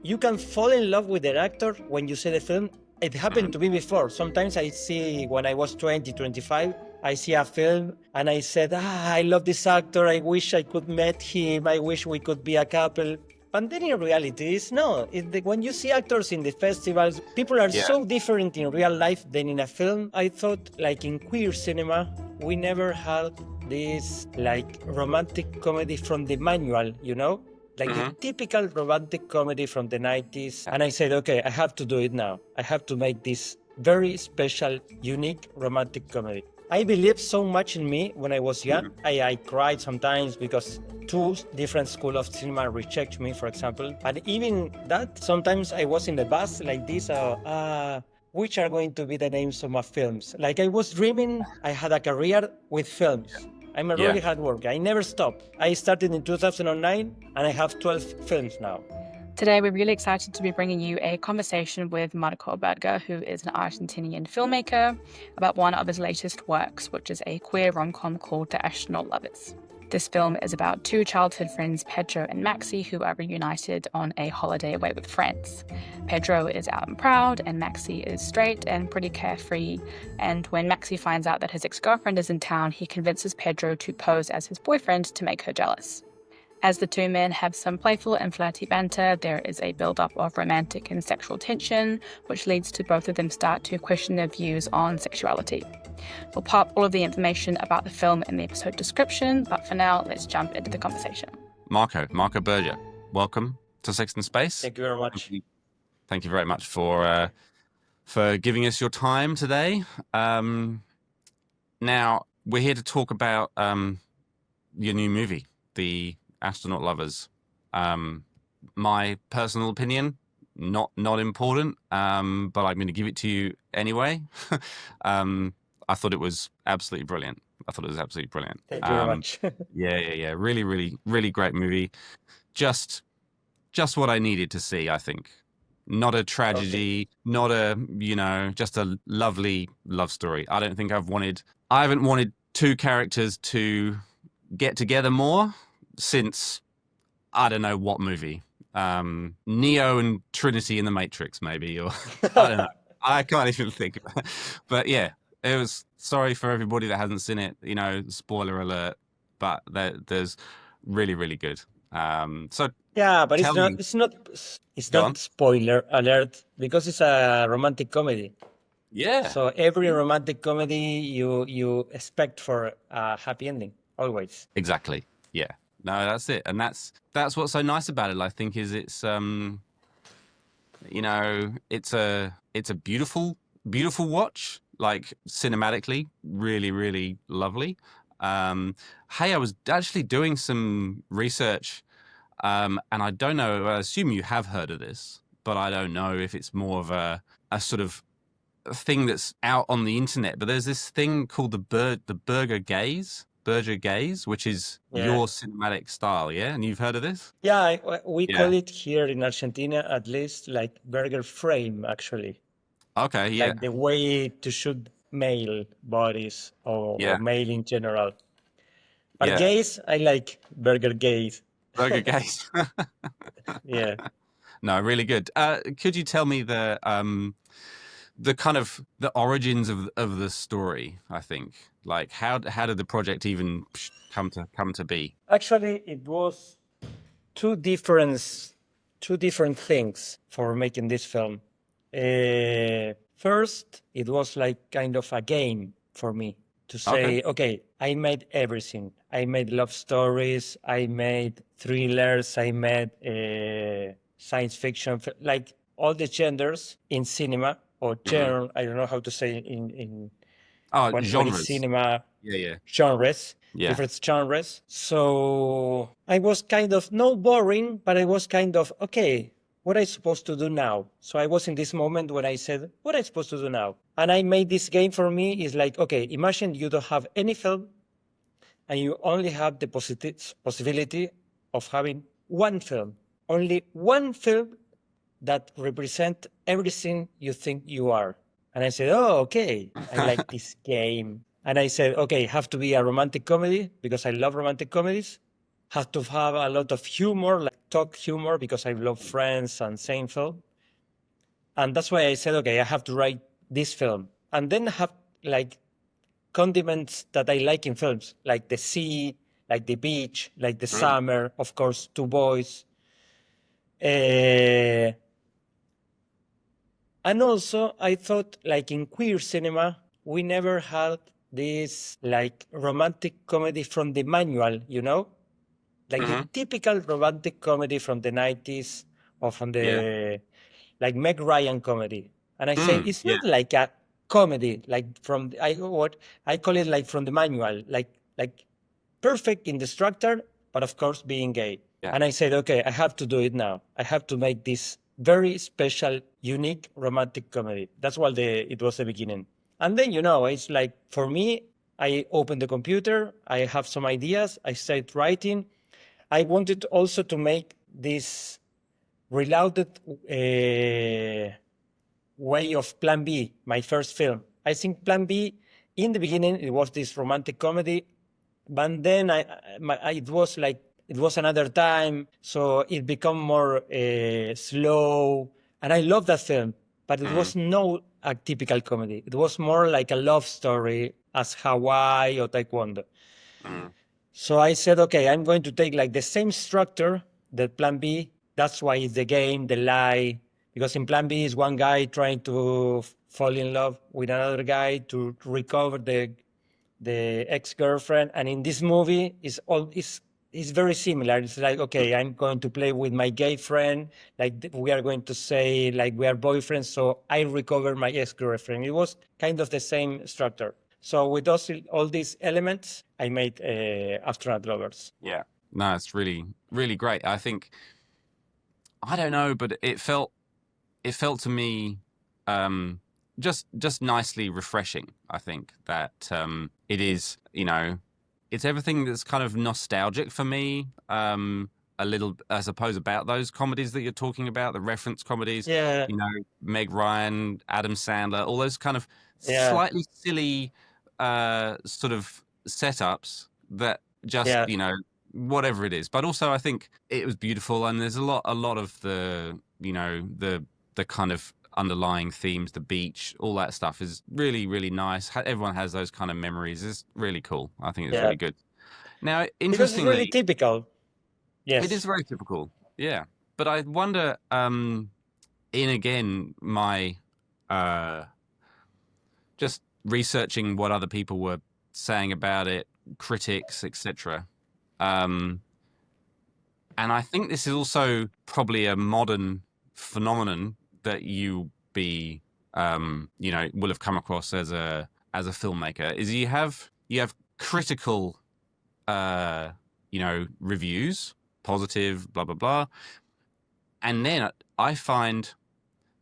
you can fall in love with the actor when you see the film. It happened to me before. Sometimes I see, when I was 20, 25, I see a film and I said, I love this actor. I wish I could met him. I wish we could be a couple. But then in reality, it's no. When you see actors in the festivals, people are Yeah. so different in real life than in a film. I thought, like in queer cinema, we never had this like romantic comedy from the manual, like the typical romantic comedy from the 90s. And I said, okay, I have to do it now. I have to make this very special, unique romantic comedy. I believed so much in me when I was young. I cried sometimes because two different schools of cinema reject me, for example. And even that, sometimes I was in the bus like this, which are going to be the names of my films? Like I was dreaming I had a career with films. I'm a really hard worker. I never stop. I started in 2009 and I have 12 films now. Today, we're really excited to be bringing you a conversation with Marco Berger, who is an Argentinian filmmaker, about one of his latest works, which is a queer rom-com called The Astronaut Lovers. This film is about two childhood friends, Pedro and Maxi, who are reunited on a holiday away with friends. Pedro is out and proud, and Maxi is straight and pretty carefree. And when Maxi finds out that his ex-girlfriend is in town, he convinces Pedro to pose as his boyfriend to make her jealous. As the two men have some playful and flirty banter, there is a build-up of romantic and sexual tension, which leads to both of them start to question their views on sexuality. We'll pop all of the information about the film in the episode description, but for now, let's jump into the conversation. Marco Berger, welcome to Sex and Space. Thank you very much. Thank you very much for giving us your time today. Now, we're here to talk about your new movie, The Astronaut Lovers. My personal opinion, not important, but I'm going to give it to you anyway. I thought it was absolutely brilliant. Thank you very much. Yeah. Really great movie. Just what I needed to see, I think. Not a tragedy, not a, just a lovely love story. I haven't wanted two characters to get together more since I don't know what movie. Neo and Trinity in the Matrix, maybe, or I don't know. I can't even think. But yeah, it was, sorry for everybody that hasn't seen it, spoiler alert, but there's really good. So yeah, but it's not spoiler alert because it's a romantic comedy. Yeah. So every romantic comedy you expect for a happy ending, always. Exactly. Yeah. No, that's it. And that's what's so nice about it, I think, is it's it's a beautiful watch, like cinematically, really lovely. Hey, I was actually doing some research, and I don't know, I assume you have heard of this, but I don't know if it's more of a sort of thing that's out on the internet, but there's this thing called the Berger gaze, which is your cinematic style, yeah? And you've heard of this? Yeah, we call it here in Argentina, at least, like Berger frame, actually. Okay, yeah. Like the way to shoot male bodies or male in general. But gaze, I like Berger gaze. Berger gaze. Yeah. No, really good. Could you tell me the kind of the origins of the story? I think, like how did the project even come to be? Actually, it was two different things for making this film. First, it was like kind of a game for me to say, okay, I made everything. I made love stories, I made thrillers, I made science fiction, like all the genders in cinema. Or genre, I don't know how to say in genres. Cinema. Yeah. Genres, different genres. So I was kind of not boring, but I was kind of okay. What am I supposed to do now? So I was in this moment when I said, what am I supposed to do now? And I made this game for me. Is like, okay, imagine you don't have any film, and you only have the possibility of having one film, only one film that represent everything you think you are. And I said, oh, okay, I like this game. And I said, okay, have to be a romantic comedy because I love romantic comedies. have to have a lot of humor, like talk humor, because I love Friends and Seinfeld. And that's why I said, okay, I have to write this film. And then have like condiments that I like in films, like the sea, like the beach, like the summer, of course, two boys. And also, I thought, like in queer cinema, we never had this like romantic comedy from the manual, you know? Like the typical romantic comedy from the 90s or from the like Meg Ryan comedy. And I say it's Yeah. not like a comedy, like from what I call it like from the manual, like perfect in the structure, but of course being gay. Yeah. And I said, okay, I have to do it now. I have to make this very special, unique romantic comedy. That's what it was the beginning. And then, it's like for me, I opened the computer, I have some ideas, I started writing. I wanted also to make this reloaded way of Plan B, my first film. I think Plan B, in the beginning, it was this romantic comedy, but then it was like, it was another time, so it became more slow, and I love that film, but it was no a typical comedy. It was more like a love story as Hawaii or Taekwondo. So I said, okay, I'm going to take like the same structure that Plan B. That's why it's the game, the lie, because in Plan B is one guy trying to fall in love with another guy to recover the ex-girlfriend, and in this movie is very similar. It's like, okay, I'm going to play with my gay friend, like we are going to say like we are boyfriends, so I recover my ex-girlfriend. It was kind of the same structure. So with all these elements, I made Astronaut Lovers. Yeah. No, it's really, really great. I think, I don't know, but it felt to me just nicely refreshing. I think that it is, it's everything that's kind of nostalgic for me. A little, I suppose, about those comedies that you're talking about, the reference comedies. Yeah. Meg Ryan, Adam Sandler, all those kind of Yeah. slightly silly sort of setups that just, Yeah. whatever it is. But also, I think it was beautiful, and there's a lot of the, the kind of underlying themes, the beach, all that stuff is really, really nice. Everyone has those kind of memories. It's really cool. I think it's really good. Now, Because it's really interestingly, typical. Yes. it is very typical. Yeah. But I wonder, in again, my just researching what other people were saying about it, critics, etc. And I think this is also probably a modern phenomenon that you will have come across as a filmmaker. Is you have critical, reviews, positive, blah blah blah, and then I find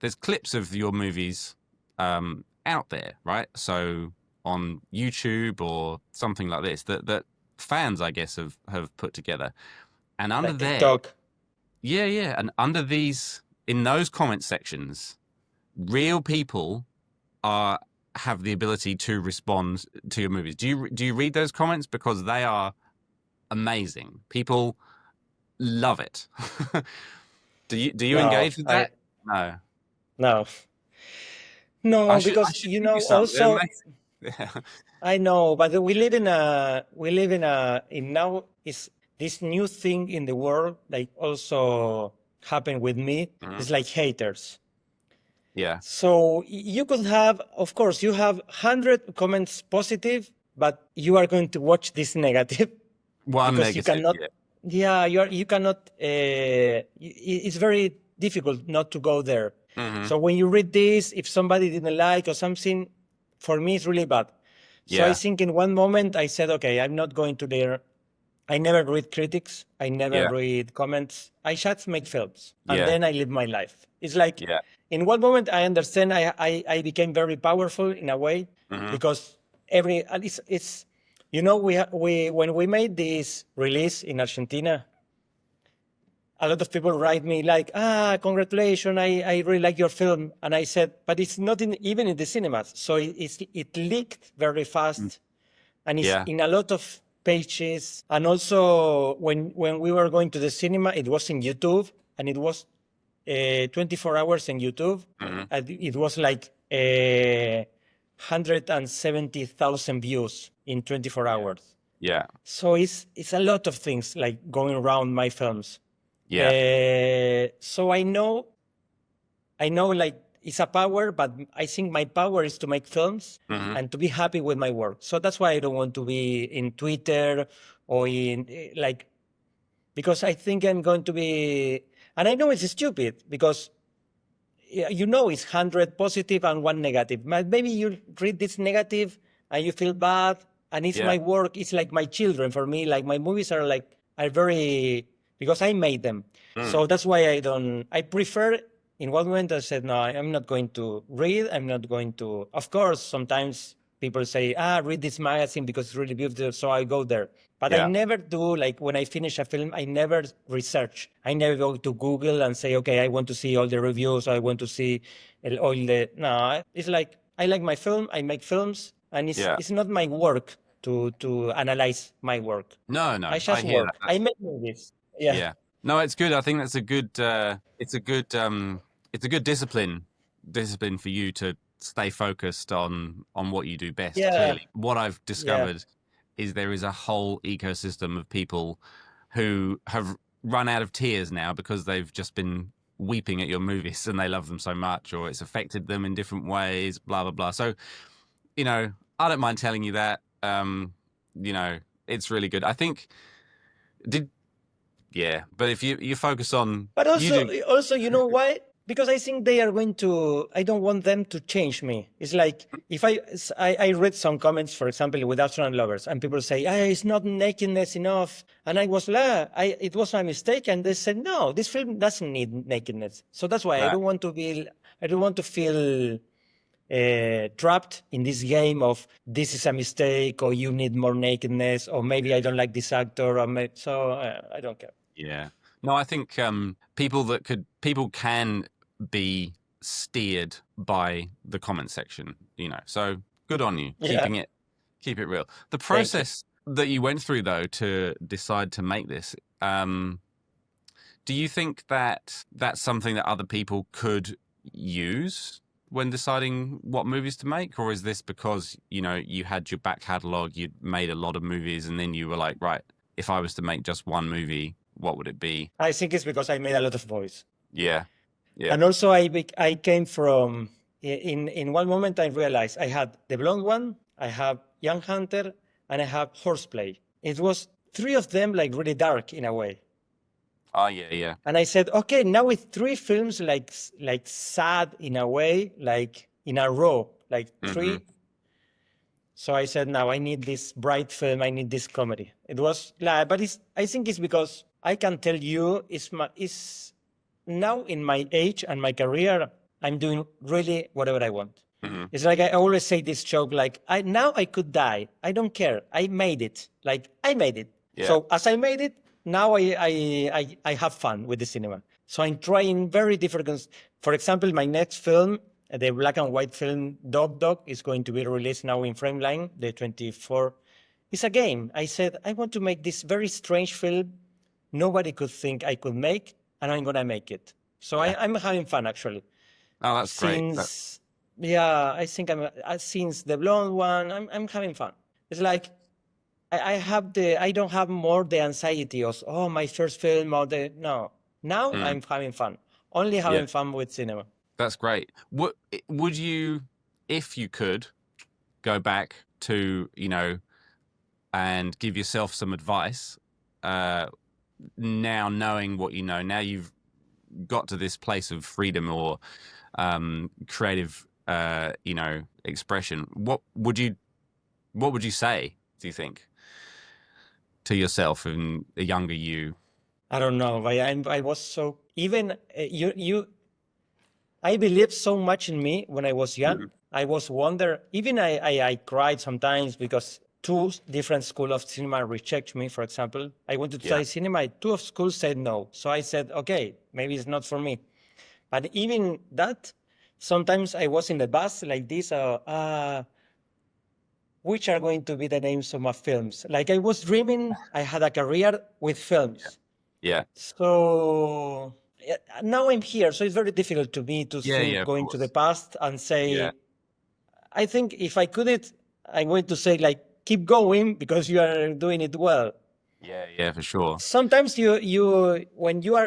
there's clips of your movies out there, right? So on YouTube or something like this that fans, I guess, have put together, and under Like there, TikTok. yeah, and under these, in those comment sections, real people have the ability to respond to your movies. Do you read those comments? Because they are amazing. People love it. do you No, engage with that? No. No. No, I because should give you some. They're also amazing. Yeah. I know, but we live in now is this new thing in the world, like also happened with me. It's like haters. Yeah. So you could have, of course, you have 100 comments positive, but you are going to watch this negative One because negative. you cannot. Yeah. You cannot. It's very difficult not to go there. So when you read this, if somebody didn't like or something, for me it's really bad. So I think in one moment I said, okay, I'm not going to there. I never read critics. I never read comments. I just make films, and then I live my life. It's like in one moment I understand I became very powerful in a way because it's we when we made this release in Argentina, a lot of people write me like, congratulations, I really like your film. And I said, but it's not even in the cinemas. So it leaked very fast. And it's in a lot of pages. And also when we were going to the cinema, it was in YouTube, and it was 24 hours in YouTube. And it was like 170,000 views in 24 hours. Yeah. So it's a lot of things like going around my films. Yeah. So I know like it's a power, but I think my power is to make films and to be happy with my work. So that's why I don't want to be in Twitter or in like, because I think I'm going to be, and I know it's stupid because you know it's 100 positive and 1 negative. Maybe you read this negative and you feel bad, and it's my work. It's like my children for me. Like my movies are very, because I made them. So that's why I prefer. In one moment I said, no, I'm not going to read. I'm not going to, of course, sometimes people say, read this magazine because it's really beautiful. So I go there. But I never do, like when I finish a film, I never research. I never go to Google and say, okay, I want to see all the reviews. I want to see all the, no, it's like, I like my film. I make films, and it's not my work to analyze my work. No, I just hear work. that. I make movies. Yeah. No, it's good. I think that's a good, it's a good discipline for you to stay focused on what you do best. Yeah. Clearly, what I've discovered is there is a whole ecosystem of people who have run out of tears now because they've just been weeping at your movies and they love them so much, or it's affected them in different ways, blah, blah, blah. So, you know, I don't mind telling you that, you know, it's really good. I think, but if you focus on, but also, you know why? Because I think they are going to, I don't want them to change me. It's like, if I read some comments, for example, with Astronaut Lovers, and people say, it's not nakedness enough. And I was like, it was my mistake. And they said, no, this film doesn't need nakedness. So that's why I don't want to feel trapped in this game of this is a mistake, or you need more nakedness, or maybe I don't like this actor, or so I don't care. Yeah. No, I think people can be steered by the comment section, you know. So good on you, keep it real. The process that you went through though to decide to make this, do you think that that's something that other people could use when deciding what movies to make, or is this because, you know, you had your back catalog, you'd made a lot of movies, and then you were like, right, if I was to make just one movie, what would it be? I think it's because I made a lot of voice. Yeah. And also I came from, in one moment I realized I had The Blonde One, I have Young Hunter, and I have Horseplay. It was 3 of them like really dark in a way. Oh, yeah. And I said, okay, now with 3 films like sad in a way, like in a row, like 3. So I said, now I need this bright film, I need this comedy. It was, but I think it's because I can tell you, it's now in my age and my career, I'm doing really whatever I want. It's like I always say this joke, like now I could die. I don't care. I made it. Like I made it. Yeah. So as I made it, now I have fun with the cinema. So I'm trying very different. For example, my next film, the black and white film Dog, is going to be released now in Frameline, the 24th. It's a game. I said, I want to make this very strange film nobody could think I could make, and I'm going to make it. So I'm having fun, actually. Oh, that's great. I think since The Blonde One, I'm having fun. It's like, I don't have more the anxiety of, my first film, no. Now I'm having fun. Only having fun with cinema. That's great. Would you, if you could, go back to, you know, and give yourself some advice, now knowing what you know, now you've got to this place of freedom or creative, you know, expression, what would you say, do you think, to yourself and a younger you? I don't know. I was so, even I believed so much in me when I was young. I was even I cried sometimes because 2 different schools of cinema rejected me, for example. I wanted to study cinema. 2 of schools said no. So I said, okay, maybe it's not for me. But even that, sometimes I was in the bus like this, which are going to be the names of my films. Like I was dreaming, I had a career with films. Yeah. So now I'm here. So it's very difficult to me to think Of going to the course. past and say, Yeah. I think if I couldn't, I'm going to say like, keep going because you are doing it well. Yeah, for sure. Sometimes when you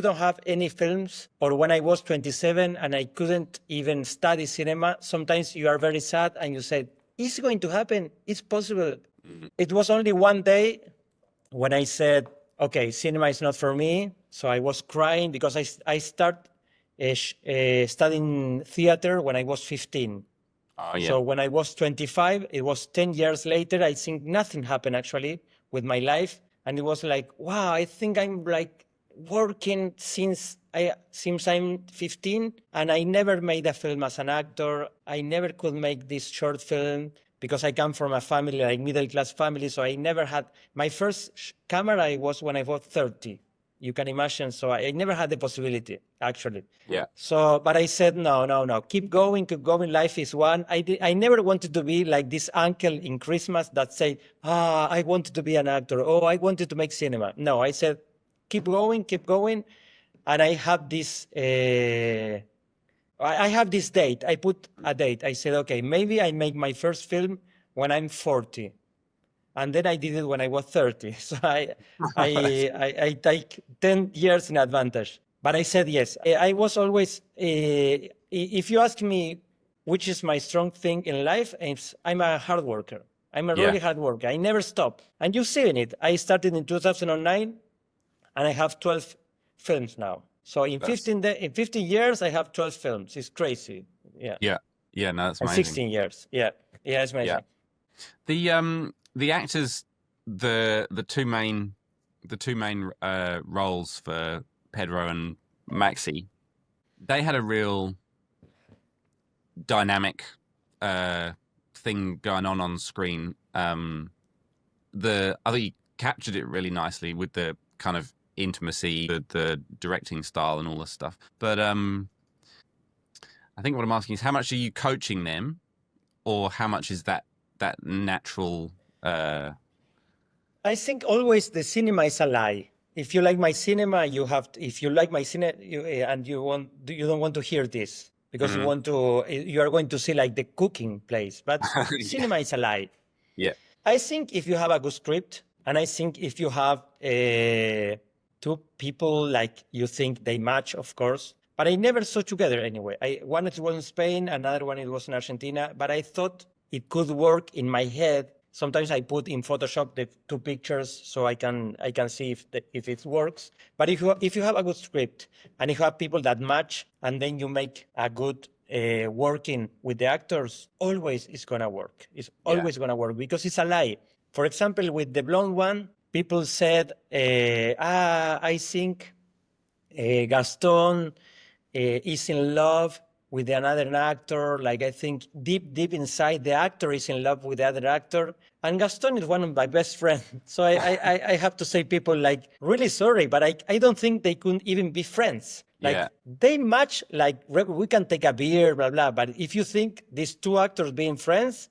don't have any films, or when I was 27 and I couldn't even study cinema, sometimes you are very sad and you say, it's going to happen. It's possible. It was only one day when I said, okay, cinema is not for me. So I was crying because I started studying theater when I was 15. Oh, yeah. So when I was 25, it was 10 years later, I think nothing happened actually with my life. And it was like, wow, I think I'm like working since I'm 15, and I never made a film as an actor. I never could make this short film because I come from a family, like middle class family. So I never had my first camera was when I was 30. You can imagine. So I never had the possibility, actually. Yeah. So, but I said, no, keep going. Life is one. I never wanted to be like this uncle in Christmas that say, I wanted to be an actor. Oh, I wanted to make cinema. No, I said, keep going. And I have this, I have this date. I put a date. I said, okay, maybe I make my first film when I'm 40. And then I did it when I was 30. So I take 10 years in advantage. But I said yes. I was always, if you ask me which is my strong thing in life, I'm a hard worker. I'm a really hard worker. I never stop. And you've seen it. I started in 2009 and I have 12 films now. So in 15 years, I have 12 films. It's crazy. Yeah. Yeah, no, that's amazing. 16 years. Yeah, it's amazing. Yeah. The actors, the two main roles for Pedro and Maxi, they had a real dynamic thing going on screen. I think you captured it really nicely with the kind of intimacy, the directing style, and all this stuff. But I think what I'm asking is, how much are you coaching them, or how much is that natural? I think always the cinema is a lie. If you like my cinema, you have to, if you like my cinema and you don't want to hear this because you are going to see like the cooking place, but cinema is a lie. Yeah. I think if you have a good script, and I think if you have two people like you think they match, of course, but I never saw together anyway. One it was in Spain, another one it was in Argentina, but I thought it could work in my head. Sometimes I put in Photoshop the two pictures so I can see if it works. But if you have a good script and you have people that match, and then you make a good working with the actors, always it's gonna work. It's always gonna work because it's a lie. For example, with the blonde one, people said, I think Gaston is in love with another actor. Like I think deep inside, the actor is in love with the other actor. And Gaston is one of my best friends. So I have to say, people like, really sorry, but I don't think they could even be friends. Like they match, like we can take a beer, blah, blah. But if you think these two actors being friends,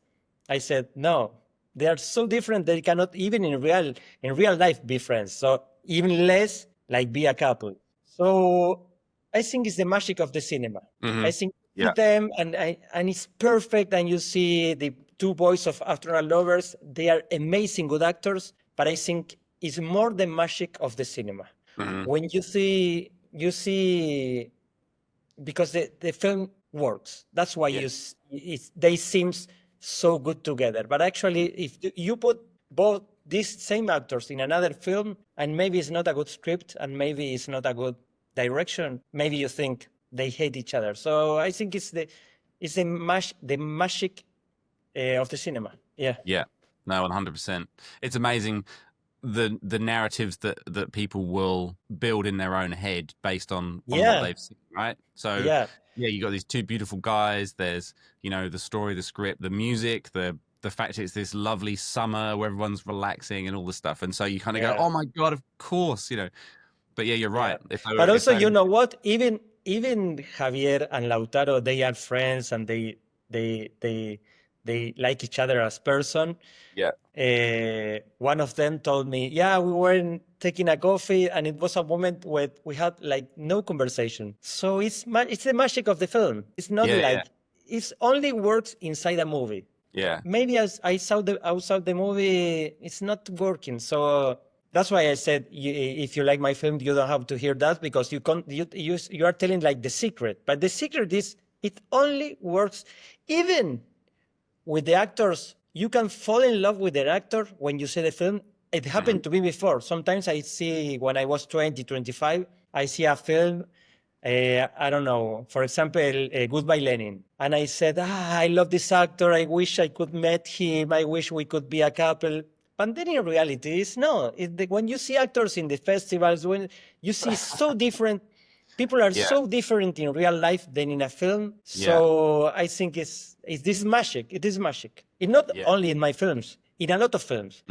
I said, no, they are so different. They cannot even in real life be friends. So even less like be a couple. So I think it's the magic of the cinema. I think with them and it's perfect. And you see the two boys of Astronaut Lovers, they are amazing good actors, but I think it's more the magic of the cinema. When you see because the film works. That's why they seem so good together. But actually, if you put both these same actors in another film, and maybe it's not a good script, and maybe it's not a good direction, maybe you think they hate each other. So I think it's the magic of the cinema. Yeah. No, 100%. It's amazing the narratives that people will build in their own head based on what they've seen, right? So you got these two beautiful guys. There's the story, the script, the music, the fact it's this lovely summer where everyone's relaxing and all this stuff, and so you kind of go, oh my god, of course, But yeah, you're right. But also, you know what? Even Javier and Lautaro, they are friends, and they they like each other as person. Yeah. One of them told me, yeah, we were taking a coffee and it was a moment where we had like no conversation. So it's the magic of the film. It's not like, it only works inside a movie. Yeah. Maybe as I saw outside the movie, it's not working. So that's why I said, if you like my film, you don't have to hear that, because you are telling like the secret. But the secret is it only works even with the actors. You can fall in love with the actor when you see the film. It happened to me before. Sometimes I see, when I was 20, 25, I see a film, I don't know, for example, Goodbye Lenin. And I said, I love this actor. I wish I could meet him. I wish we could be a couple. But then in reality, it's no. When you see actors in the festivals, when you see so different, people are so different in real life than in a film. So I think this is magic. It is magic. It's not only in my films, in a lot of films.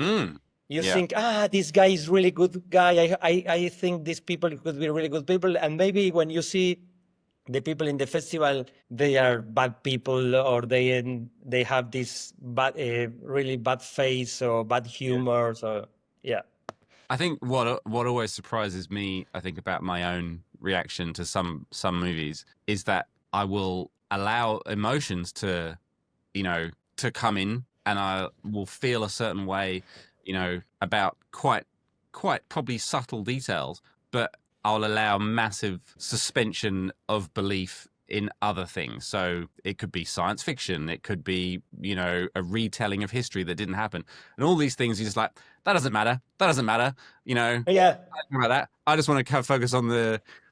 You think, this guy is really good guy. I think these people could be really good people. And maybe when you see the people in the festival, they are bad people, or they have this bad, really bad face or bad humor. So I think what always surprises me, I think, about my own reaction to some movies is that I will allow emotions to, to come in, and I will feel a certain way, about quite probably subtle details, but I'll allow massive suspension of belief in other things. So it could be science fiction, it could be, a retelling of history that didn't happen, and all these things. You're just like, that doesn't matter. I don't care about that. I just want to focus on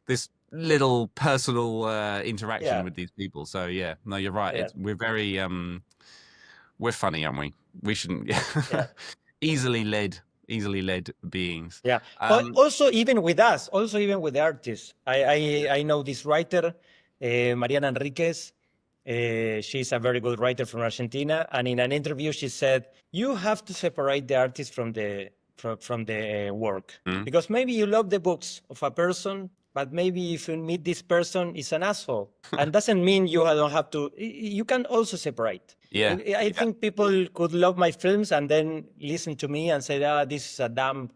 this little personal interaction with these people. So no, you're right. We're very we're funny, aren't we? We shouldn't. easily led beings. Also even with us, also even with the artists. I know this writer, Mariana Enriquez. She's a very good writer from Argentina, and in an interview she said, you have to separate the artist from the work, because maybe you love the books of a person, but maybe if you meet this person, is an asshole, and doesn't mean you don't have to. You can also separate. I think people could love my films and then listen to me and say, this is a dumb,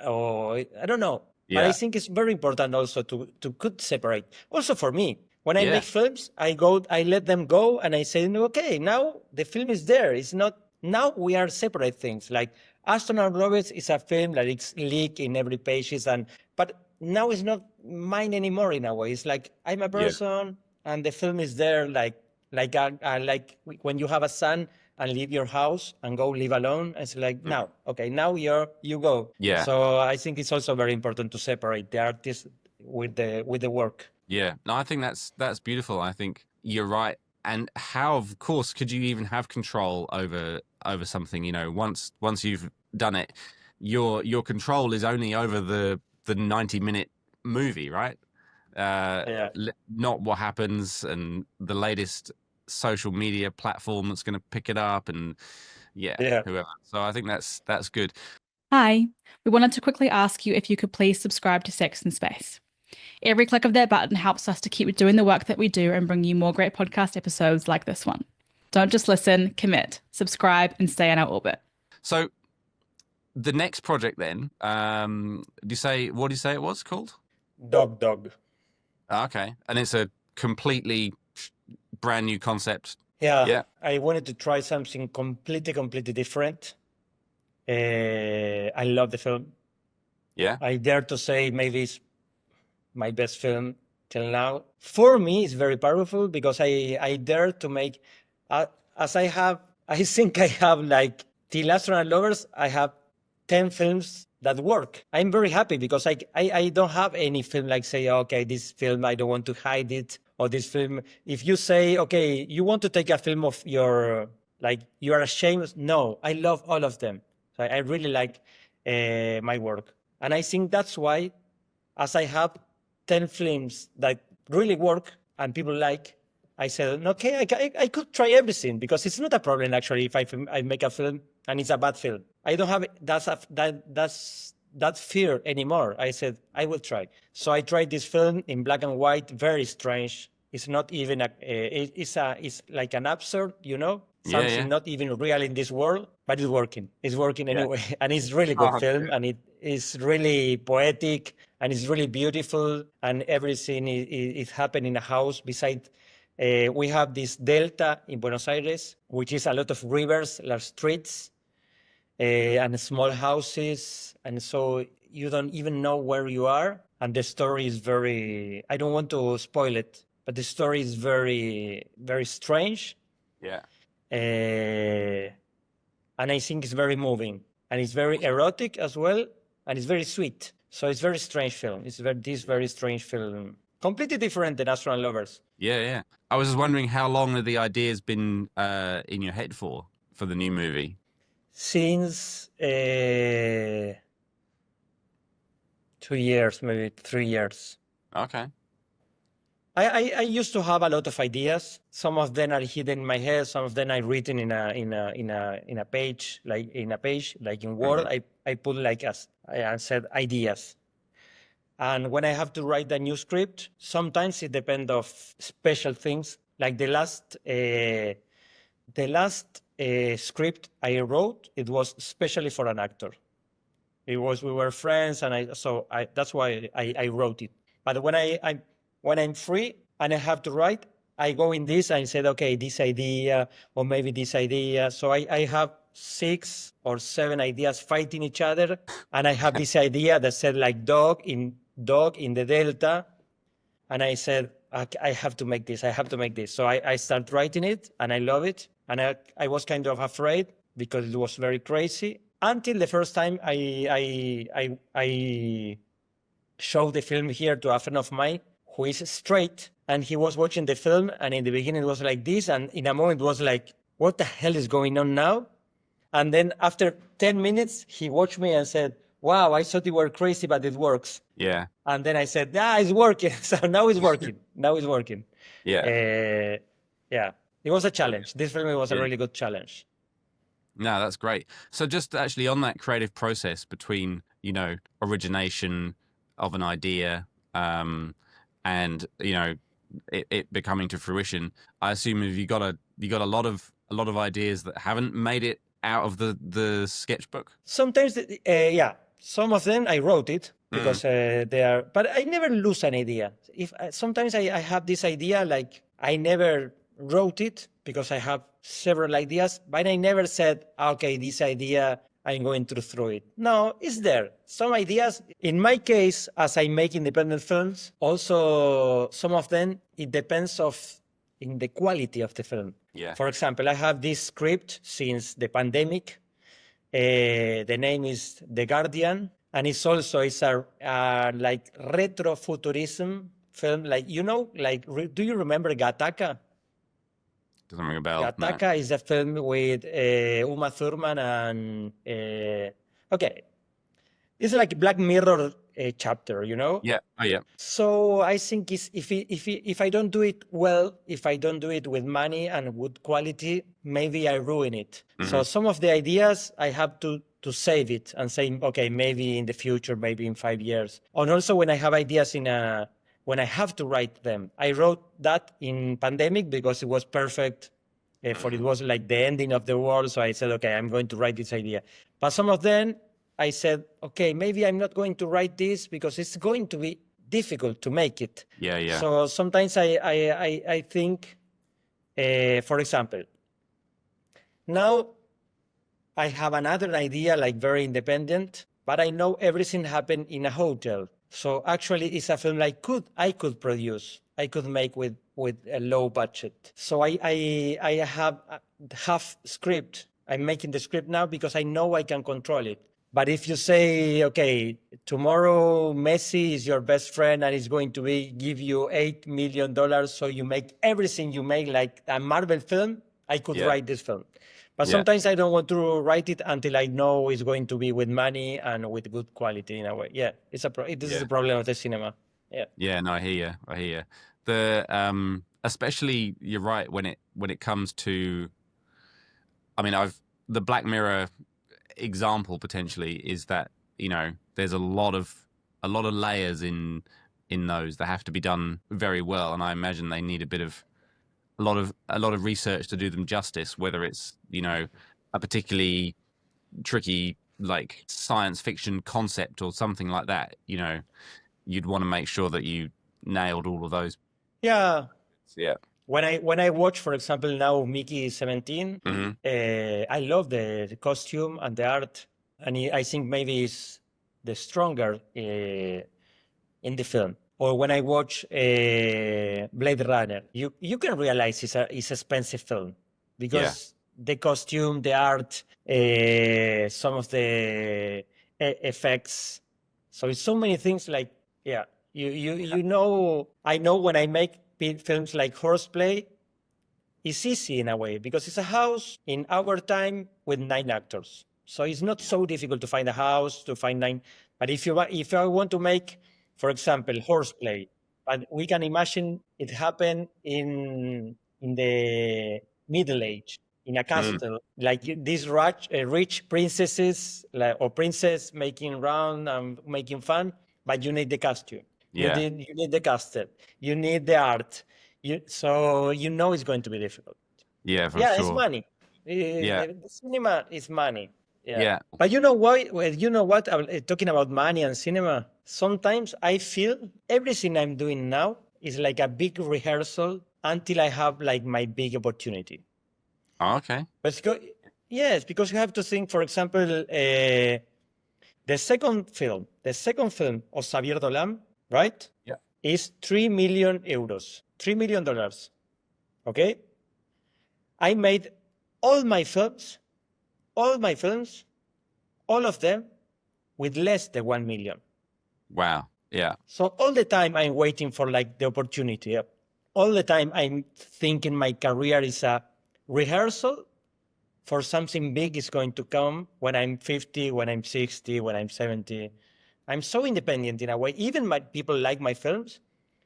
or I don't know. But I think it's very important also to could separate. Also for me, when I make films, I let them go, and I say, okay, now the film is there. It's not, now we are separate things. Like Astronaut Lovers is a film that it's leaked in every pages, but now it's not mine anymore in a way. It's like I'm a person, and the film is there, like when you have a son and leave your house and go live alone. It's like, now you go. So I think it's also very important to separate the artist with the work. No, I think that's beautiful. I think you're right. And how, of course, could you even have control over something? Once you've done it, your control is only over the 90-minute movie, right? Not what happens and the latest social media platform that's going to pick it up, and whoever. So I think that's good. Hi, we wanted to quickly ask you if you could please subscribe to Sex and Space. Every click of that button helps us to keep doing the work that we do and bring you more great podcast episodes like this one. Don't just listen, commit, subscribe, and stay in our orbit. So the next project then, what do you say it was called? Dog. Okay. And it's a completely brand new concept. I wanted to try something completely different. I love the film. I dare to say maybe it's my best film till now. For me, it's very powerful because I dare to make, I think I have like, till Astronaut Lovers, I have 10 films that work. I'm very happy because I don't have any film like say, okay, this film, I don't want to hide it, or this film. If you say, okay, you want to take a film of your, like, you are ashamed. No, I love all of them. So I really like my work. And I think that's why, as I have 10 films that really work and people like, I said, okay, I could try everything, because it's not a problem actually if I make a film and it's a bad film. I don't have that fear anymore. I said, I will try. So I tried this film in black and white, very strange. It's not even it's like an absurd, something not even real in this world, but it's working. It's working anyway, and it's really good film, and it is really poetic, and it's really beautiful, and everything is happening in a house. Besides, we have this delta in Buenos Aires, which is a lot of rivers, large streets, and small houses, and so you don't even know where you are. And the story is very, I don't want to spoil it, but the story is very, very strange. Yeah. And I think it's very moving, and it's very erotic as well, and it's very sweet. So it's very strange film. It's very strange film, completely different than Astronaut Lovers. Yeah. I was just wondering how long have the ideas been in your head for the new movie? Since 2 years, maybe 3 years. Okay. I used to have a lot of ideas. Some of them are hidden in my head. Some of them I written in a page, like in Word. I put like I said ideas. And when I have to write a new script, sometimes it depends of special things. Like the last script I wrote, it was especially for an actor. We were friends, and that's why I wrote it. But when I'm free and I have to write, I go in this and said, okay, this idea, or maybe this idea. So I have 6 or 7 ideas fighting each other, and I have this idea that said like dog in the delta, and I said, I have to make this. I have to make this. So I start writing it, and I love it, and I was kind of afraid because it was very crazy. Until the first time I showed the film here to a friend of mine who is straight, and he was watching the film, and in the beginning it was like this, and in a moment it was like, what the hell is going on now? And then after 10 minutes, he watched me and said, wow, I thought you were crazy, but it works. Yeah. And then I said, it's working. So now it's working. Yeah. Yeah. It was a challenge. This film was a really good challenge. No, that's great. So just actually on that creative process between, origination of an idea and, it becoming to fruition, I assume you got a lot of ideas that haven't made it out of the sketchbook? Sometimes, some of them I wrote it because they are, but I never lose an idea. Sometimes I have this idea, like I never wrote it because I have several ideas, but I never said, okay, this idea, I'm going to throw it. No, it's there. Some ideas, in my case, as I make independent films, also some of them, it depends in the quality of the film. Yeah. For example, I have this script since the pandemic. The name is The Guardian, and it's a like retrofuturism film. Like, do you remember Gattaca? Doesn't ring a bell. Gattaca is a film with Uma Thurman and okay, it's like Black Mirror chapter, Yeah. Oh, yeah. So I think if I don't do it well, if I don't do it with money and good quality, maybe I ruin it. Mm-hmm. So some of the ideas I have to save it and say, okay, maybe in the future, maybe in 5 years. And also when I have ideas when I have to write them, I wrote that in pandemic because it was perfect. For it was like the ending of the world. So I said, okay, I'm going to write this idea. But some of them, I said, okay, maybe I'm not going to write this because it's going to be difficult to make it. Yeah. So sometimes I think, for example, now I have another idea, like very independent, but I know everything happened in a hotel. So actually it's a film I could produce. I could make with a low budget. So I have half script. I'm making the script now because I know I can control it. But if you say, okay, tomorrow Messi is your best friend and is going to give you $8 million, so you make everything you make like a Marvel film, I could write this film. But sometimes I don't want to write it until I know it's going to be with money and with good quality in a way. Yeah, this is the problem of the cinema. Yeah. Yeah, no, I hear you. The especially you're right when it comes to, I mean, the Black Mirror example potentially is that there's a lot of layers in those that have to be done very well, and I imagine they need a bit of a lot of research to do them justice, whether it's, you know, a particularly tricky like science fiction concept or something like that. You know, you'd want to make sure that you nailed all of those. Yeah. Yeah. When I watch, for example, now Mickey 17, I love the costume and the art, and I think maybe it's the stronger in the film. Or when I watch Blade Runner, you can realize it's expensive film because the costume, the art, some of the effects. So it's so many things like, yeah, you know, I know when I make films like Horseplay, it's easy in a way because it's a house in our time with 9 actors. So it's not so difficult to find a house, to find 9. But if I want to make, for example, Horseplay, but we can imagine it happen in the Middle Age, in a castle, like these rich princesses or princess making round and making fun, but you need the costume. Yeah. You need the castle. You need the art. So you know it's going to be difficult. Yeah, for Yeah, sure. it's money. Yeah. The cinema is money. Yeah. But you know why? Well, you know what? Talking about money and cinema, sometimes I feel everything I'm doing now is like a big rehearsal until I have like my big opportunity. Oh, okay. Yes, because you have to think, for example, the second film of Xavier Dolan, right? Yeah. Is 3 million euros, $3 million. Okay? I made all my films, all of them with less than 1 million. Wow. Yeah. So all the time I'm waiting for like the opportunity. All the time I'm thinking my career is a rehearsal for something big is going to come when I'm 50, when I'm 60, when I'm 70. I'm so independent in a way. Even my people like my films.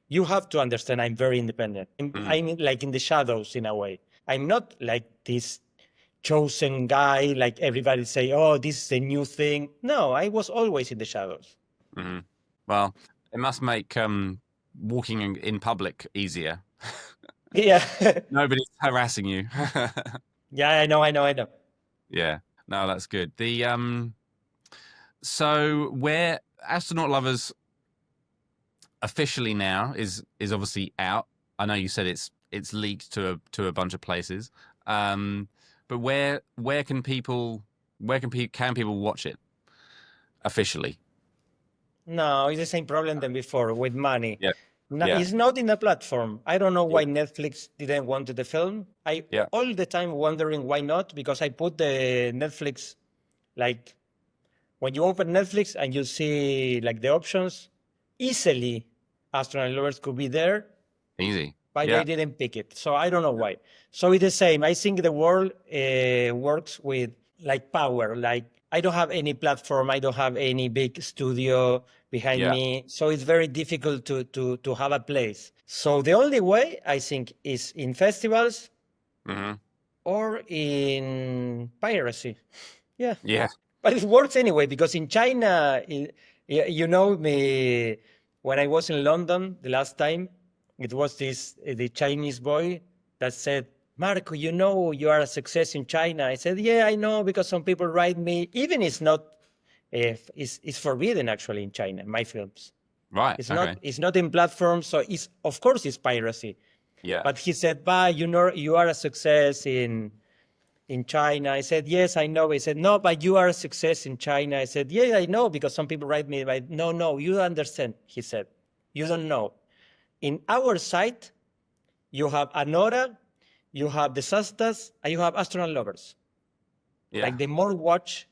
You have to understand I'm very independent. I'm like in the shadows in a way. I'm not like this chosen guy, like everybody say, oh, this is a new thing. No, I was always in the shadows. Mm-hmm. Well, it must make walking in public easier. Yeah. Nobody's harassing you. Yeah, I know. Yeah. No, that's good. So where Astronaut Lovers officially now is obviously out. I know you said it's leaked to a bunch of places. But where can people watch it officially? No, it's the same problem than before with money. Yeah. It's not in the platform. I don't know why Netflix didn't want the film. All the time wondering why not, because I put the Netflix, like when you open Netflix and you see like the options, easily Astronaut Lovers could be there. Easy. But they didn't pick it. So I don't know why. So it's the same. I think the world works with like power. Like I don't have any platform. I don't have any big studio behind me. So it's very difficult to have a place. So the only way I think is in festivals or in piracy. Yeah. Yeah. But it works anyway, because in China, you know me, when I was in London the last time, it was the Chinese boy that said, Marco, you know you are a success in China. I said, yeah, I know, because some people write me. Even it's not, it's forbidden actually in China, my films. Right. It's not in platforms, so of course it's piracy. Yeah. But he said, but you know, you are a success in China. I said, yes, I know. He said, no, but you are a success in China. I said, yeah, I know, because some people write me, but no, you don't understand, he said. You don't know. In our site, you have Anora, you have the Sastas, and you have Astronaut Lovers. Yeah. Like the more watch.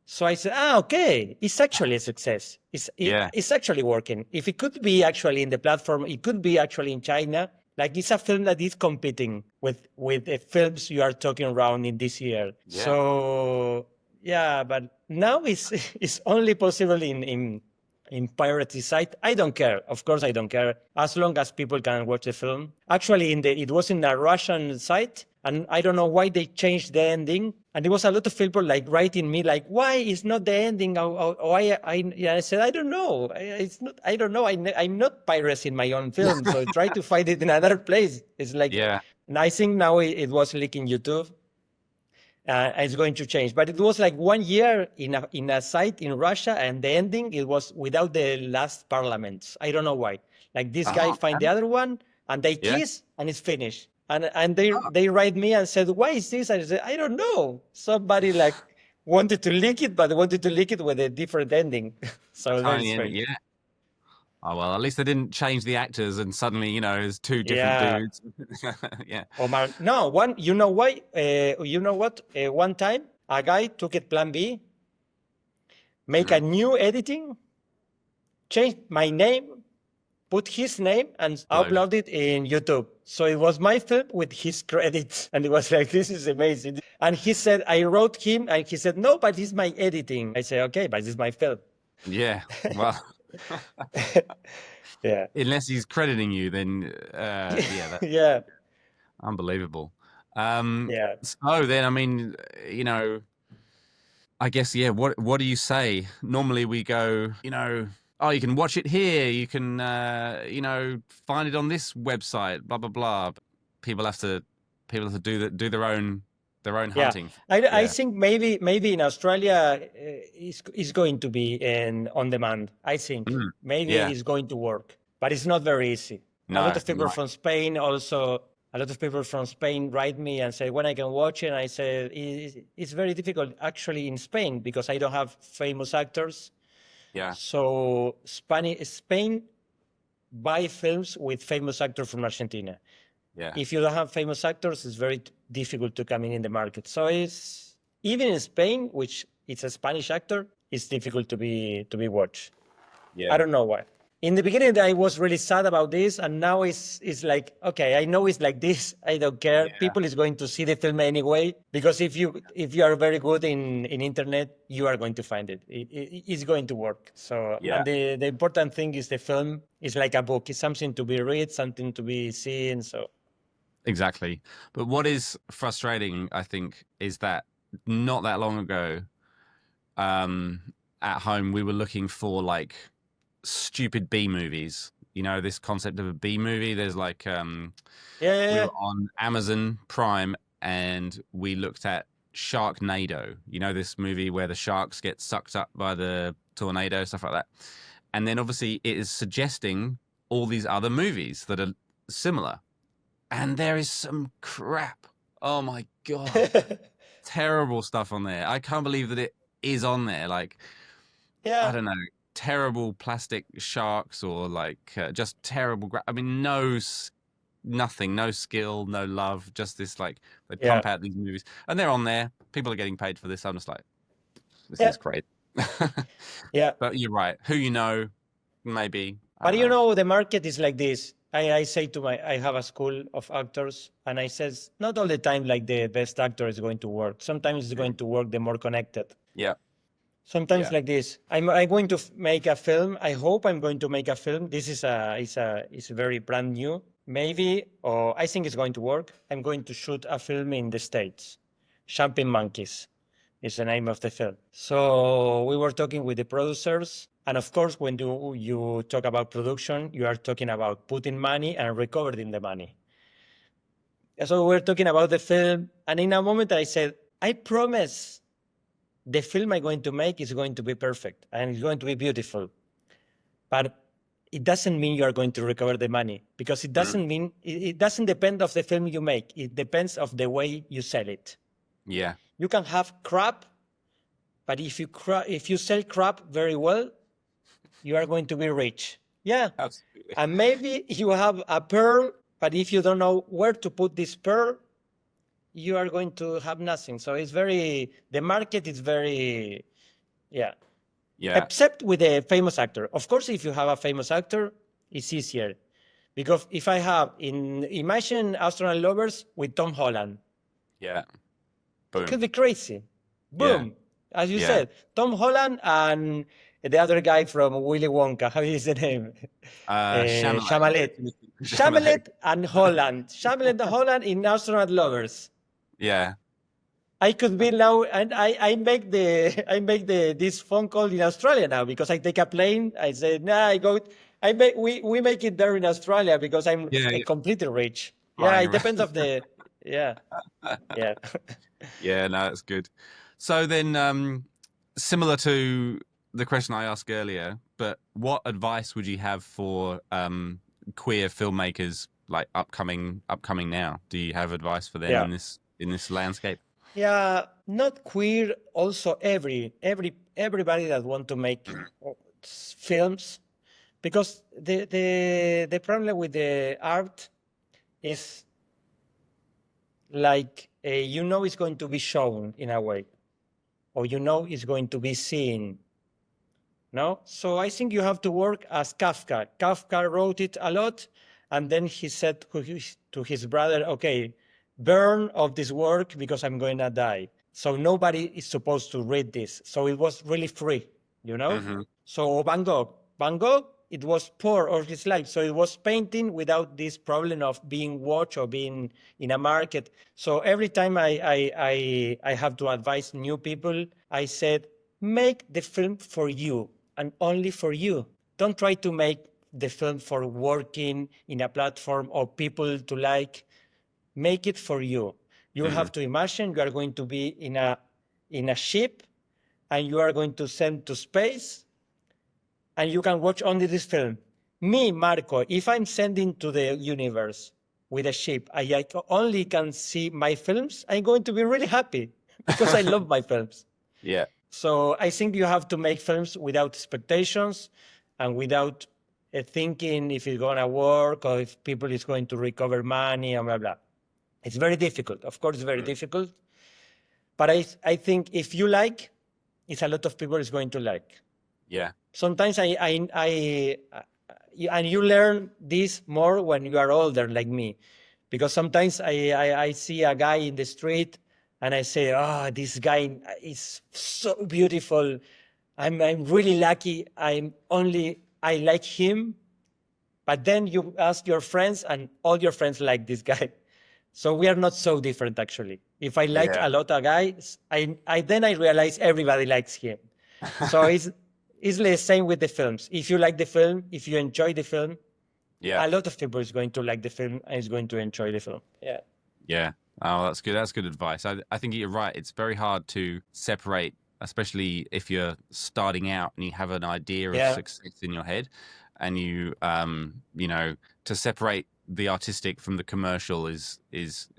So I said, okay, it's actually a success. It's actually working. If it could be actually in the platform, it could be actually in China. Like it's a film that is competing with the films you are talking around in this year. Yeah. So yeah, but now it's only possible in piracy site. I don't care. Of course, I don't care. As long as people can watch the film. Actually, it was in a Russian site, And I don't know why they changed the ending. And there was a lot of people like writing me like, why is not the ending? I said, I don't know. It's not. I don't know. I'm not pirating my own film, so try to find it in another place. It's like, Yeah. and I think now it was leaking YouTube. It's going to change, but it was like 1 year in a site in Russia, and the ending it was without the last parliament. I don't know why. Like this guy find the other one, and they Yeah. kiss, and it's finished. And they write me and said, why is this? I said, I don't know. Somebody like wanted to leak it, but wanted to leak it with a different ending. So that's Tiny ending, strange. yeah. Oh well, at least they didn't change the actors, and suddenly it's two different Yeah. dudes. Yeah. Omar, no one. You know why? You know what? One time a guy took it Plan B, make a new editing, change my name, put his name, and upload it in YouTube. So it was my film with his credits. And it was like, this is amazing. And he said, I wrote him, and he said, no, but it's my editing. I said, okay, but this is my film. Yeah. Well, Yeah. unless he's crediting you, then yeah, that's Yeah. unbelievable. Yeah. So then, I mean, I guess, yeah. What do you say? Normally we go, oh, you can watch it here. You can, find it on this website. Blah blah blah. People have to do their own hunting. I think maybe in Australia it's going to be on demand. I think maybe it's going to work, but it's not very easy. No, a lot of people no. from Spain also. A lot of people from Spain write me and say when I can watch it. And I say it's very difficult actually in Spain because I don't have famous actors. Yeah. So Spain buy films with famous actors from Argentina. Yeah. If you don't have famous actors, it's very difficult to come in the market. So it's even in Spain, which it's a Spanish actor, it's difficult to be watched. Yeah. I don't know why. In the beginning, I was really sad about this, and now it's like, okay, I know it's like this. I don't care. Yeah. People is going to see the film anyway because if you are very good in internet, you are going to find it. It's going to work. So and the important thing is the film is like a book. It's something to be read, something to be seen. So exactly. But what is frustrating, I think, is that not that long ago, at home we were looking for like stupid B movies. This concept of a B movie. There's like we were on Amazon Prime and we looked at Sharknado. This movie where the sharks get sucked up by the tornado, stuff like that. And then obviously it is suggesting all these other movies that are similar. And there is some crap. Oh my God. Terrible stuff on there. I can't believe that it is on there. Like, I don't know. Terrible plastic sharks or like just terrible. I mean, nothing, no skill, no love, just this like they pump out these movies and they're on there. People are getting paid for this. I'm just like, this is crazy. Yeah. But you're right. Who maybe. But the market is like this. I say I have a school of actors, and I says not all the time like the best actor is going to work. Sometimes it's going to work the more connected. Yeah. Sometimes like this. I'm going to make a film. I hope I'm going to make a film. This is it's very brand new. Maybe, or I think it's going to work. I'm going to shoot a film in the States. Jumping Monkeys is the name of the film. So we were talking with the producers. And of course, when you talk about production, you are talking about putting money and recovering the money. So we're talking about the film. And in a moment I said, I promise the film I'm going to make is going to be perfect and it's going to be beautiful. But it doesn't mean you are going to recover the money because it doesn't mean, it doesn't depend of the film you make. It depends of the way you sell it. Yeah. You can have crap, but if you sell crap very well, you are going to be rich. Yeah. Absolutely. And maybe you have a pearl, but if you don't know where to put this pearl, you are going to have nothing. So the market is very, Yeah. Except with a famous actor. Of course, if you have a famous actor, it's easier. Because if I have, imagine Astronaut Lovers with Tom Holland. Yeah. Boom. It could be crazy. Boom. Yeah. As you said, Tom Holland and the other guy from Willy Wonka. How is the name? Shyamalan. Shyamalan and Holland. Shyamalan and Holland in Astronaut Lovers. Yeah. I could be now, and I make this phone call in Australia now because I take a plane. I say, nah, we make it there in Australia because I'm completely rich. Yeah, it depends of the, yeah. Yeah, no, that's good. So then, similar to the question I asked earlier, but what advice would you have for queer filmmakers like upcoming now? Do you have advice for them in this landscape? Yeah, not queer. Also, everybody that want to make films, because the problem with the art is like it's going to be shown in a way, or it's going to be seen. No, so I think you have to work as Kafka. Kafka wrote it a lot, and then he said to his brother, "Okay, burn of this work because I'm going to die." So nobody is supposed to read this. So it was really free, So Van Gogh, it was poor of his life. So it was painting without this problem of being watched or being in a market. So every time I have to advise new people, I said, make the film for you and only for you. Don't try to make the film for working in a platform or people to like. Make it for you. You have to imagine you are going to be in a ship and you are going to send to space and you can watch only this film. Me, Marco, if I'm sending to the universe with a ship, I only can see my films, I'm going to be really happy because I love my films. Yeah. So I think you have to make films without expectations and without thinking if it's going to work or if people is going to recover money and blah, blah. It's very difficult. Of course, it's very difficult. But I think if you like, it's a lot of people is going to like. Yeah. Sometimes and you learn this more when you are older, like me, because sometimes I see a guy in the street and I say, oh, this guy is so beautiful. I'm really lucky. I like him. But then you ask your friends and all your friends like this guy. So we are not so different, actually. If I like a lot of guys, then I realize everybody likes him. So it's the same with the films. If you like the film, if you enjoy the film, a lot of people is going to like the film and is going to enjoy the film. Yeah. Yeah. Oh, that's good. That's good advice. I think you're right. It's very hard to separate, especially if you're starting out and you have an idea of success in your head, and you to separate the artistic from the commercial is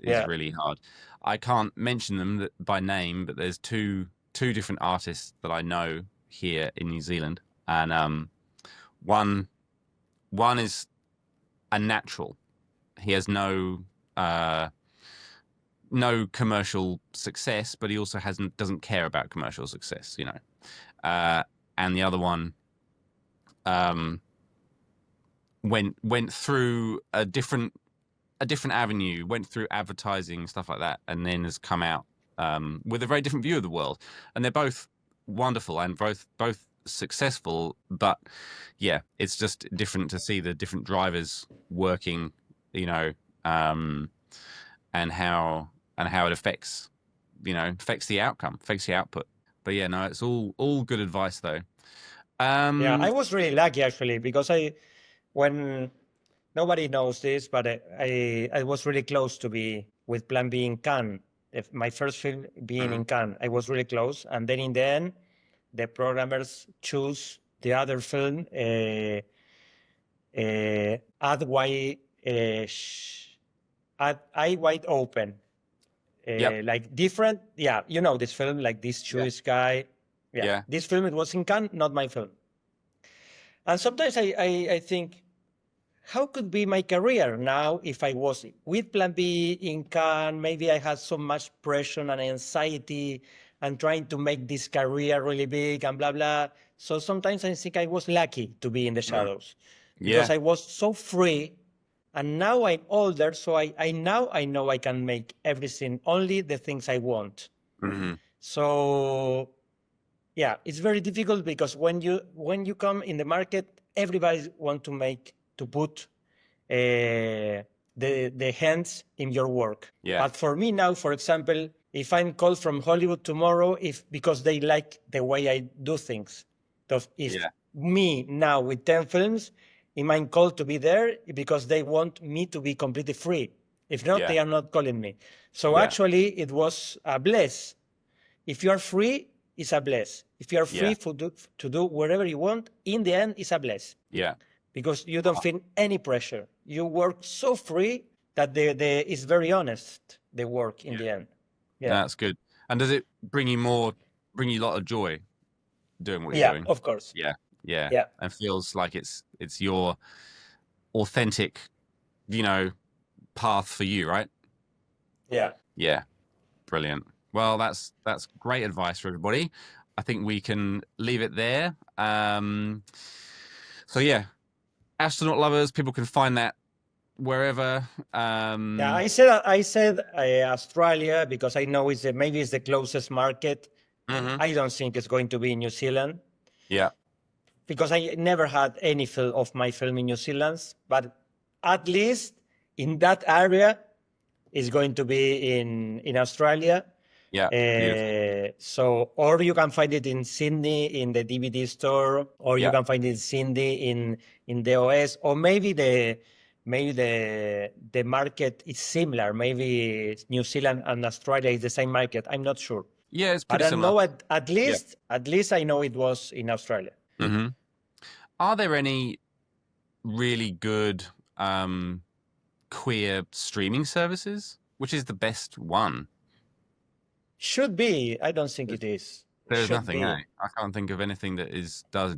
really hard. I can't mention them by name, but there's two different artists that I know here in New Zealand, and one is a natural. He has no commercial success, but he also doesn't care about commercial success, and the other one went through a different avenue, went through advertising, stuff like that, and then has come out with a very different view of the world. And they're both wonderful and both successful, but it's just different to see the different drivers working, and how it affects the outcome, affects the output. But it's all good advice though. I was really lucky actually, because when nobody knows this, but I was really close to be with Plan B in Cannes. My first film being in Cannes, I was really close. And then in the end, the programmers choose the other film, Eye Wide Open. Like different, this film, like this Jewish guy. This film, it was in Cannes, not my film. And sometimes I think, how could be my career now if I was with Plan B in Cannes? Maybe I had so much pressure and anxiety and trying to make this career really big and blah, blah. So sometimes I think I was lucky to be in the shadows because I was so free. And now I'm older, so I know I can make everything, only the things I want. So it's very difficult because when you come in the market, everybody want to put the hands in your work. Yeah. But for me now, for example, if I'm called from Hollywood tomorrow, because they like the way I do things. So if me now with 10 films, am I called to be there because they want me to be completely free? If not, they are not calling me. So actually, it was a bless. If you are free, it's a bless. If you are free to do whatever you want, in the end, it's a bless. Yeah. Because you don't feel any pressure. You work so free that it's very honest, the work in the end. Yeah, that's good. And does it bring you a lot of joy doing what you're doing? Yeah, of course. Yeah. And feels like it's your authentic, path for you, right? Yeah. Brilliant. Well, that's great advice for everybody. I think we can leave it there. So yeah, Astronaut Lovers, people can find that wherever. Yeah, I said Australia because I know maybe it's the closest market. I don't think it's going to be in New Zealand. Yeah. Because I never had any of my film in New Zealand, but at least in that area, it's going to be in Australia. Yeah. So, or you can find it in Sydney in the DVD store, or you can find it in Sydney in the OS, or maybe the market is similar. Maybe New Zealand and Australia is the same market. I'm not sure. Yeah, it's But pretty I similar. know at least I know it was in Australia. Mm-hmm. Are there any really good queer streaming services? Which is the best one? Should be. I don't think it is. There's Should nothing. be. I can't think of anything that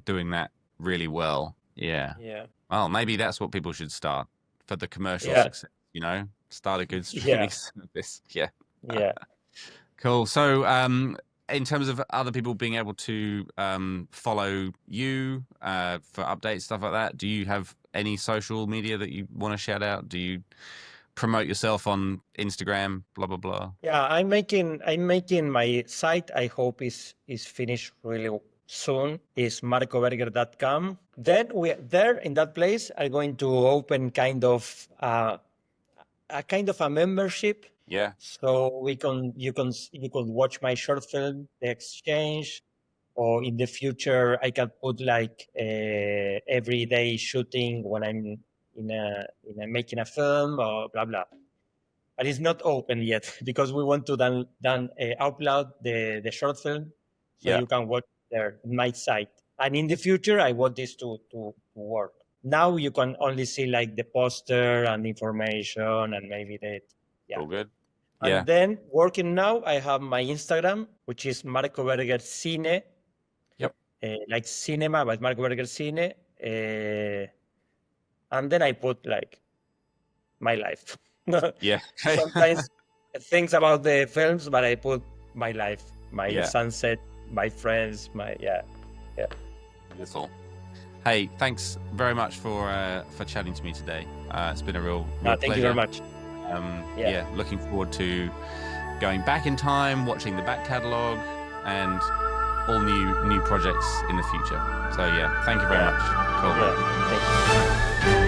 doing that really well. Yeah. Yeah. Well, maybe that's what people should start for the commercial success. Start a good streaming service. Yeah. Yeah. Cool. So, in terms of other people being able to follow you for updates, stuff like that, do you have any social media that you want to shout out? Do you promote yourself on Instagram? Blah blah blah. Yeah, I'm making my site. I hope is finished really soon. Is marcoberger.com. Then there in that place are going to open kind of a membership. Yeah. So you can watch my short film, The Exchange, or in the future I can put like everyday shooting when I'm making a film or blah blah. But it's not open yet because we want to upload the short film so you can watch there on my site. And in the future I want this to work. Now you can only see like the poster and information and maybe that. Yeah. All good. And then working now, I have my Instagram, which is Marco Berger Cine. Yep. Like cinema, but Marco Berger Cine. And then I put like my life. Yeah. Sometimes things about the films, but I put my life, my sunset, my friends, yeah. Beautiful. Hey, thanks very much for chatting to me today. It's been a real thank pleasure. you very much. Looking forward to going back in time, watching the back catalogue, and all new projects in the future. So thank you very much. Cool. Yeah, thank you.